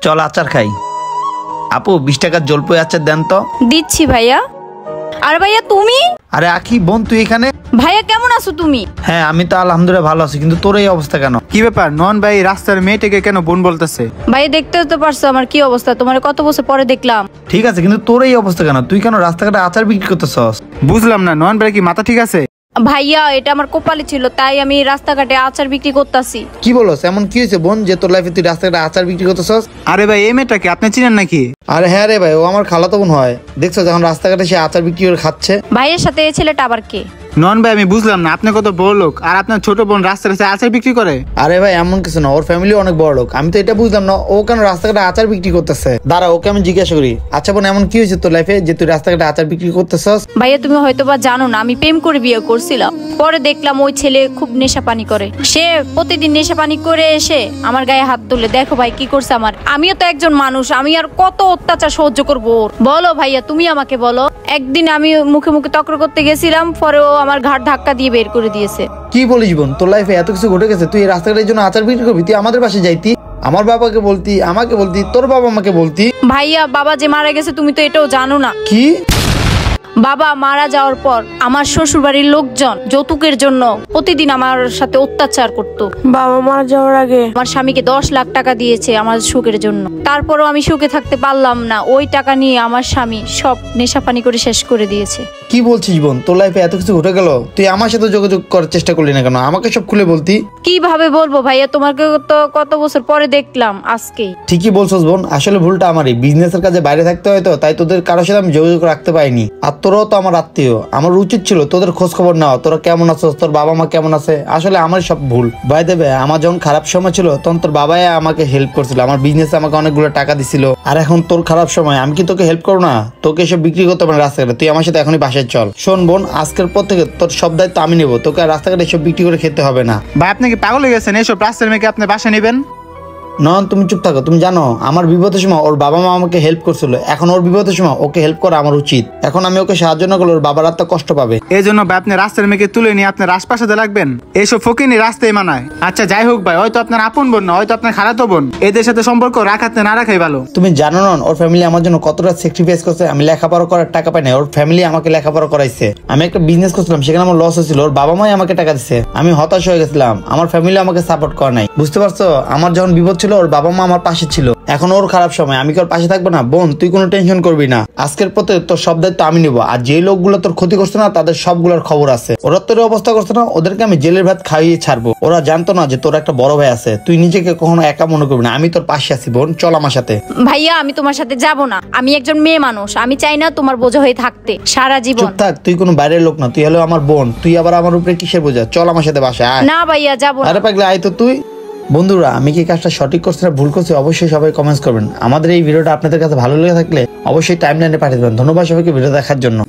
চল আচার খাই। আপু 20 টাকার জলপাই আচার দেন তো। দিচ্ছি ভাইয়া। আর ভাইয়া তুমি? আরে আখি বোন তুই এখানে? ভাইয়া কেমন আছো তুমি? হ্যাঁ আমি তো আলহামদুলিল্লাহ ভালো আছি, কিন্তু তোর এই অবস্থা কেন? কি ব্যাপার নন ভাই, রাস্তার মেয়েটাকে কেন বোন বলতেছে? ভাইয়া দেখতে তো পারছো আমার কি অবস্থা, তোমার কত বছর পরে দেখলাম। ঠিক আছে, কিন্তু তোর এই অবস্থা কেন? তুই কেন রাস্তাঘাটে আচার বিক্রি করতেছস? বুঝলাম না, নন ভাই কি মাথা ঠিক আছে? ভাইয়া এটা আমার কপালে ছিল, তাই আমি রাস্তাঘাটে আচার বিক্রি করতেছি। কি বলছ? এমন কি হয়েছে বোন যে তোর লাইফে তুই রাস্তাঘাটে আচার বিক্রি করতেছস? আরে ভাই এই মেয়েটাকে আপনি চিনেন নাকি? আরে হ্যাঁ রে ভাই, ও আমার খালাতো বোন হয়। দেখছো যখন রাস্তাঘাটে সে আচার বিক্রি করে খাচ্ছে। ভাইয়ের সাথে এই ছেলেটা আবার কে? নন ভাই আমি বুঝলাম না, আপনি কত বড় লোক আর আপনার ছোট বোন রাস্তায় রাস্তায় আচার বিক্রি করে? আরে ভাই এমন কিছু না, ওর ফ্যামিলি অনেক বড় লোক। আমি তো এটা বুঝলাম না ও কেন রাস্তাঘাটে আচার বিক্রি করতেছে। দাঁড়া ওকে আমি জিজ্ঞাসা করি। আচ্ছা বোন এমন কি হয়েছে তোর লাইফে যে তুই রাস্তাঘাটে আচার বিক্রি করতেছস? ভাইয়া তুমি হয়তো বা জানো না, আমি প্রেম করে বিয়ে করছিলাম। পরে দেখলাম ওই ছেলে খুব নেশা পানি করে। সে প্রতিদিন নেশা পানি করে এসে আমার গায়ে হাত তুলে। দেখো ভাই কি করছে আমার। আমিও তো একজন মানুষ, আমি আর কত অত্যাচার সহ্য করবো ওর? বলো ভাইয়া তুমি আমাকে বলো। একদিন আমি মুখে মুখে তর্ক করতে গেছিলাম, পরে ও আমার ঘাট ধাক্কা দিয়ে বের করে দিয়েছে। কি বলিস বোন, তোর লাইফে এত কিছু ঘটে গেছে? তুই এই রাস্তাঘাটের জন্য আচার বিক্রি করবি? তুই আমাদের পাশে যাইতি, আমার বাবাকে বলতি, আমাকে বলতি, তোর বাবা আমাকে বলতি। ভাইয়া বাবা যে মারা গেছে তুমি তো এটাও জানো না। কি? বাবা মারা যাওয়ার পর আমার শ্বশুর বাড়ির লোকজন যৌতুকের জন্য প্রতিদিন আমার সাথে অত্যাচার করত। বাবা মারা যাওয়ার আগে আমার স্বামীকে 10 লাখ টাকা দিয়েছে আমার সুখের জন্য। তারপরও আমি সুখে থাকতে পারলাম না। ওই টাকা নিয়ে আমার স্বামী সব নেশাপানি করে শেষ করে দিয়েছে। কি বলছিস বোন, তোর লাইফে এত কিছু ঘটে গেল, তুই আমার সাথে যোগাযোগ করার চেষ্টা করলি না কেন? আমাকে সব খুলে বলতি। কিভাবে বলবো ভাইয়া, তোমাকে তো কত বছর পরে দেখলাম আজকেই। ঠিকই বলছস বোন, আসলে ভুলটা আমারই। বিজনেসের কাজে বাইরে থাকতে হয় তো, তাই তোদের কারোর সাথে আমি যোগাযোগ রাখতে পারিনি। আর তোরাও তো আমার আত্মীয়, আমার উচিত ছিল তোদের খোঁজ খবর নেওয়া। তোরা কেমন আছো, তোর বাবা মা কেমন আছে। আসলে আমার সব ভুল। বাই দেবে আমার যখন খারাপ সময় ছিল তখন তোর বাবাই আমাকে হেল্প করছিল, আমার বিজনেসে আমাকে অনেকগুলো টাকা দিছিল। আর এখন তোর খারাপ সময়, আমি কি তোকে হেল্প করবো না? তোকে এসব বিক্রি করতে পারে রাস্তাঘাটে? তুই আমার সাথে এখনই বাসায় চল। শোন বোন, আজকের পর থেকে তোর সব দায়িত্ব আমি নেবো। তোকে আর রাস্তাঘাটে এসব বিক্রি করে খেতে হবে না। ভাই আপনি কি পাগল হয়ে গেছেন? এসব রাস্তার মেয়েকে আপনি বাসা নেবেন? নন তুমি চুপ থাকো। তুমি জানো আমার বিপদের সময় ওর বাবা মা আমাকে হেল্প করছিল, এখন ওর বিপদের সময় ওকে হেল্প করা আমার উচিত। এখন আমি ওকে সাহায্য না করলে ওর বাবার আত্মা কষ্ট পাবে। এই জন্য ভাই আপনি রাস্তার মেয়েকে তুলে নিয়ে আপনার আশপাশে লাগবেন? এইসব ফকিনি রাস্তায় মানায়। আচ্ছা যাই হোক ভাই, হয়তো আপনার আপন বোন না, হয়তো আপনার খালাতো বোন। এদের সাথে সম্পর্ক রাখাতে না রাখাই ভালো। তুমি জানো না ওর ফ্যামিলি আমার জন্য কতটা স্যাক্রিফাইস করছে। আমি লেখাপড়া করার টাকা পাই না, ওর ফ্যামিলি আমাকে লেখাপড়া করাইছে। আমি একটা বিজনেস করছিলাম, সেখানে আমার লস হয়েছিল, ওর বাবা মাই আমাকে টাকা দিচ্ছে। আমি হতাশ হয়ে গেছিলাম, আমার ফ্যামিলি আমাকে সাপোর্ট করে নাই। বুঝতে পারছো? আমার যখন বিপদ ছিল ওর বাবা মা আমার পাশে ছিল। এখন ওর খারাপ সময়, আমি কি ওর পাশে থাকবো না? বোন তুই কোনো টেনশন করবি না, আজকের পথে তোর সব দায়িত্ব আমি নিবো। আর যে লোকগুলো তোর ক্ষতি করছে না তাদের সবগুলোর খবর আছে। ওরা তোর অবস্থা করছে না, ওদেরকে আমি জেলের ভাত খাইয়ে ছাড়বো। ওরা জানতো না যে তোর একটা বড় ভাই আছে। তুই নিজেকে কখনো একা মনে করবি না, আমি তোর পাশে আছি। বোন চল আমার সাথে। ভাইয়া আমি তোমার সাথে যাব না, আমি একজন মেয়ে মানুষ, আমি চাই না তোমার বোঝা হয়ে থাকতে সারা জীবন। চুপ থাক, তুই কোনো বাইরের লোক না, তুই হলো আমার বোন। তুই আবার আমার উপরে কিসের বোঝা? চল আমার সাথে বাসায় আয়। না ভাইয়া যাব না। আরে পাগলা আয় তো তুই। বন্ধুরা আমি কি কাজটা সঠিক করছি না ভুল করছি অবশ্যই সবাই কমেন্টস করবেন। আমাদের এই ভিডিওটা আপনাদের কাছে ভালো লেগে থাকলে অবশ্যই টাইমলাইনে পাঠিয়ে দেবেন। ধন্যবাদ সবাইকে ভিডিও দেখার জন্য।